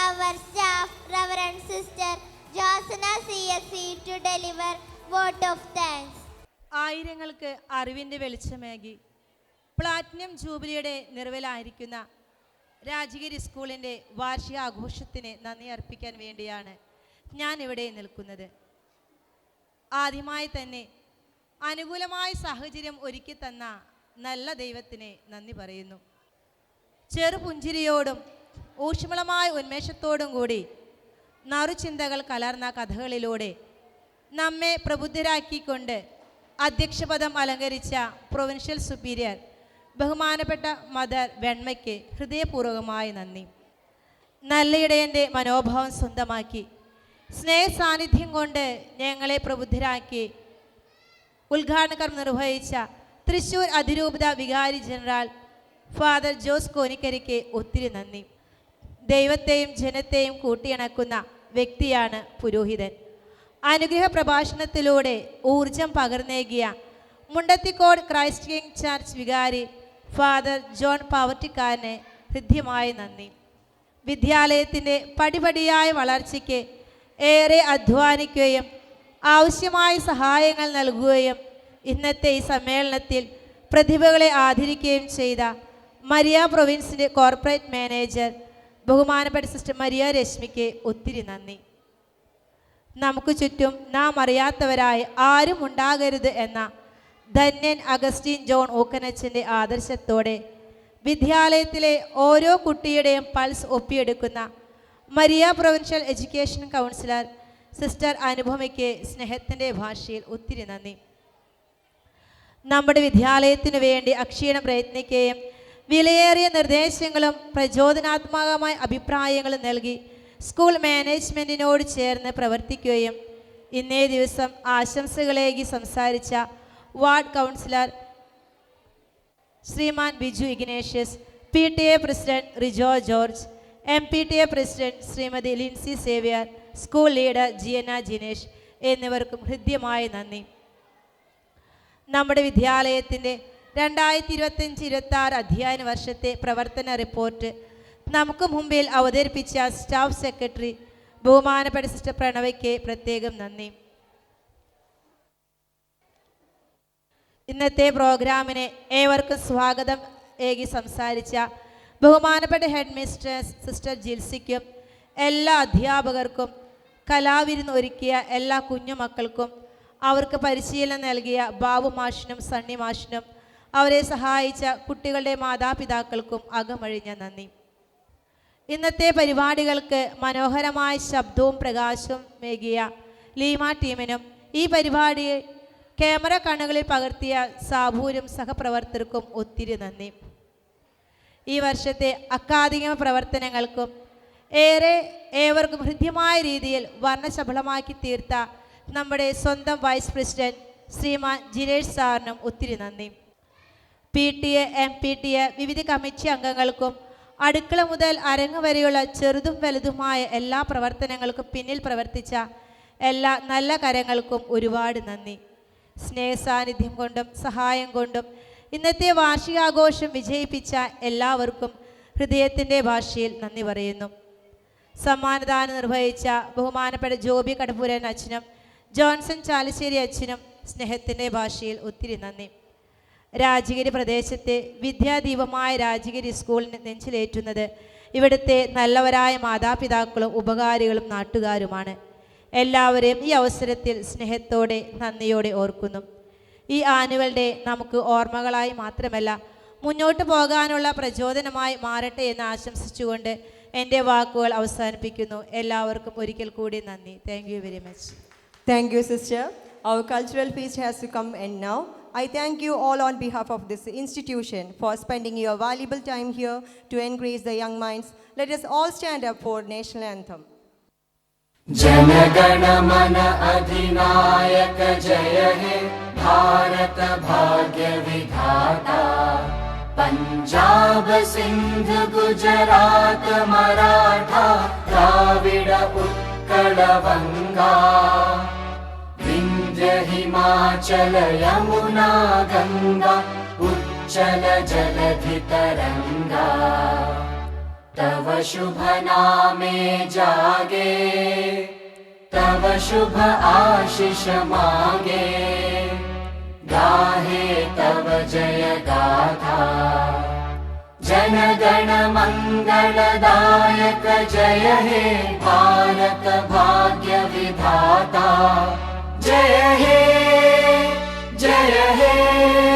our staff, Reverend Sister Josana CSC, to deliver vote of thanks. ആയിരങ്ങൾക്ക് അറിവിൻ്റെ വെളിച്ചമേകി platinum ജൂബിലിയുടെ നിറവിലായിരിക്കുന്ന Rajagiri സ്കൂളിൻ്റെ വാർഷിക ആഘോഷത്തിന് നന്ദി അർപ്പിക്കാൻ വേണ്ടിയാണ് ഞാൻ ഇവിടെ നിൽക്കുന്നത്. ആദ്യമായി തന്നെ അനുകൂലമായ സാഹചര്യം ഒരുക്കി തന്ന നല്ല ദൈവത്തിന് നന്ദി പറയുന്നു. ചെറുപുഞ്ചിരിയോടും ഊഷ്മളമായ ഉന്മേഷത്തോടും കൂടി നറുചിന്തകൾ കലർന്ന കഥകളിലൂടെ നമ്മെ പ്രബുദ്ധരാക്കിക്കൊണ്ട് അധ്യക്ഷപദം അലങ്കരിച്ച പ്രൊവിൻഷ്യൽ സുപ്പീരിയർ ബഹുമാനപ്പെട്ട മദർ വെണ്മയ്ക്ക് ഹൃദയപൂർവ്വമായ നന്ദി. നല്ലയിടയൻ്റെ മനോഭാവം സ്വന്തമാക്കി സ്നേഹ സാന്നിധ്യം കൊണ്ട് ഞങ്ങളെ പ്രബുദ്ധരാക്കി ഉദ്ഘാടന കർമ്മം നിർവഹിച്ച തൃശ്ശൂർ അതിരൂപത വികാരി ജനറൽ ഫാദർ ജോസ് കോനിക്കരിക്ക് ഒത്തിരി നന്ദി. ദൈവത്തെയും ജനത്തെയും കൂട്ടിയിണക്കുന്ന വ്യക്തിയാണ് പുരോഹിതൻ. അനുഗ്രഹ പ്രഭാഷണത്തിലൂടെ ഊർജം പകർന്നേകിയ മുണ്ടത്തിക്കോട് ക്രൈസ്റ്റ് കിങ് ചർച്ച് വികാരി ഫാദർ ജോൺ പാവർട്ടിക്കാരന് ഹൃദ്യമായ നന്ദി. വിദ്യാലയത്തിൻ്റെ പടിപടിയായ വളർച്ചയ്ക്ക് ഏറെ അധ്വാനിക്കുകയും ആവശ്യമായ സഹായങ്ങൾ നൽകുകയും ഇന്നത്തെ ഈ സമ്മേളനത്തിൽ പ്രതിഭകളെ ആദരിക്കുകയും ചെയ്ത മരിയ പ്രൊവിൻസിൻ്റെ കോർപ്പറേറ്റ് മാനേജർ ബഹുമാനപ്പെട്ട സിസ്റ്റർ മരിയ രശ്മിക്ക് ഒത്തിരി നന്ദി. നമുക്ക് ചുറ്റും നാം അറിയാത്തവരായി ആരും ഉണ്ടാകരുത് എന്ന ധന്യൻ അഗസ്റ്റീൻ ജോൺ ഊക്കനച്ചൻ്റെ ആദർശത്തോടെ വിദ്യാലയത്തിലെ ഓരോ കുട്ടിയുടെയും പൾസ് ഒപ്പിയെടുക്കുന്ന Maria provincial education councillor sister അനുപമയ്ക്ക് സ്നേഹത്തിൻ്റെ ഭാഷയിൽ ഒത്തിരി നന്ദി. നമ്മുടെ വിദ്യാലയത്തിനു വേണ്ടി അക്ഷീണം പ്രയത്നിക്കുകയും വിലയേറിയ നിർദ്ദേശങ്ങളും പ്രചോദനാത്മകമായ അഭിപ്രായങ്ങളും നൽകി സ്കൂൾ മാനേജ്മെൻറ്റിനോട് ചേർന്ന് പ്രവർത്തിക്കുകയും ഇന്നേ ദിവസം ആശംസകളേകി സംസാരിച്ച ward councillor Shriman Biju Ignatius, PTA president Rijo George, MPTA president Shrimati Lincy Xavier, school leader Jiyana Jinesh എന്നിവർക്കും ഹൃദ്യമായ നന്ദി. നമ്മുടെ വിദ്യാലയത്തിൻ്റെ 2025-26 അധ്യയന വർഷത്തെ പ്രവർത്തന റിപ്പോർട്ട് നമുക്ക് മുമ്പിൽ അവതരിപ്പിച്ച സ്റ്റാഫ് സെക്രട്ടറി ബഹുമാനപ്പെട്ട സിസ്റ്റർ പ്രണവയ്ക്ക് പ്രത്യേകം നന്ദി. ഇന്നത്തെ പ്രോഗ്രാമിന് ഏവർക്കും സ്വാഗതം ഏകി സംസാരിച്ച ബഹുമാനപ്പെട്ട ഹെഡ് മിസ്ട്രസ് സിസ്റ്റർ ജിൽസിക്കും എല്ലാ അധ്യാപകർക്കും കലാവിരുന്ന് ഒരുക്കിയ എല്ലാ കുഞ്ഞുമക്കൾക്കും അവർക്ക് പരിശീലനം നൽകിയ ബാബു മാഷിനും സണ്ണി മാഷിനും അവരെ സഹായിച്ച കുട്ടികളുടെ മാതാപിതാക്കൾക്കും അകമഴിഞ്ഞ നന്ദി. ഇന്നത്തെ പരിപാടികൾക്ക് മനോഹരമായ ശബ്ദവും പ്രകാശവും മേകിയ ലീമ ടീമിനും ഈ പരിപാടി ക്യാമറ കണ്ണുകളിൽ പകർത്തിയ സാബൂരും സഹപ്രവർത്തകർക്കും ഒത്തിരി നന്ദി. ഈ വർഷത്തെ അക്കാദമിക പ്രവർത്തനങ്ങൾക്കും ഏവർക്കും ഹൃദ്യമായ രീതിയിൽ വർണ്ണശബളമാക്കി തീർത്ത നമ്മുടെ സ്വന്തം വൈസ് പ്രസിഡന്റ് ശ്രീമാൻ ജിനേഷ് സാറിനും ഒത്തിരി നന്ദി. PTA, MPTA വിവിധ കമ്മിറ്റി അംഗങ്ങൾക്കും അടുക്കള മുതൽ അരങ്ങ് വരെയുള്ള ചെറുതും വലുതുമായ എല്ലാ പ്രവർത്തനങ്ങൾക്കും പിന്നിൽ പ്രവർത്തിച്ച എല്ലാ നല്ല കരങ്ങൾക്കും ഒരുപാട് നന്ദി. സ്നേഹസാന്നിധ്യം കൊണ്ടും സഹായം കൊണ്ടും ഇന്നത്തെ വാർഷികാഘോഷം വിജയിപ്പിച്ച എല്ലാവർക്കും ഹൃദയത്തിൻ്റെ ഭാഷയിൽ നന്ദി പറയുന്നു. സമ്മാനദാനം നിർവഹിച്ച ബഹുമാനപ്പെട്ട ജോബി കടപ്പുരൻ അച്ഛനും ജോൺസൺ ചാലിശ്ശേരി അച്ഛനും സ്നേഹത്തിൻ്റെ ഭാഷയിൽ ഒത്തിരി നന്ദി. രാജഗിരി പ്രദേശത്തെ വിദ്യാദീപമായ രാജഗിരി സ്കൂളിന് നെഞ്ചിലേറ്റുന്നത് ഇവിടുത്തെ നല്ലവരായ മാതാപിതാക്കളും ഉപകാരികളും നാട്ടുകാരുമാണ്. എല്ലാവരെയും ഈ അവസരത്തിൽ സ്നേഹത്തോടെ നന്ദിയോടെ ഓർക്കുന്നു. ഈ ആനുവൽ ഡേ നമുക്ക് ഓർമ്മകളായി മാത്രമല്ല മുന്നോട്ട് പോകാനുള്ള പ്രചോദനമായി മാറട്ടെ എന്ന് ആശംസിച്ചുകൊണ്ട് എൻ്റെ വാക്കുകൾ അവസാനിപ്പിക്കുന്നു. എല്ലാവർക്കും ഒരിക്കൽ കൂടി നന്ദി. Thank you very much. Thank you, sister. Our cultural feast has to come end now. I thank you all on behalf of this institution for spending your valuable time here to encourage the young minds. Let us all stand up for national anthem. जनगण मन अधिनायक जय हे भारत भाग्य विधाता पंजाब सिंध गुजरात मराठा द्राविड उत्कल बंगा विंध्य हिमाचल यमुना गंगा उच्चल जलधि तरंगा तव शुभ नामे जागे, तव शुभ आशीष मागे, गाहे तव जय गाथा। जन गण मंगलदायक जय हे भारत भाग्य विधाता। जय हे जय हे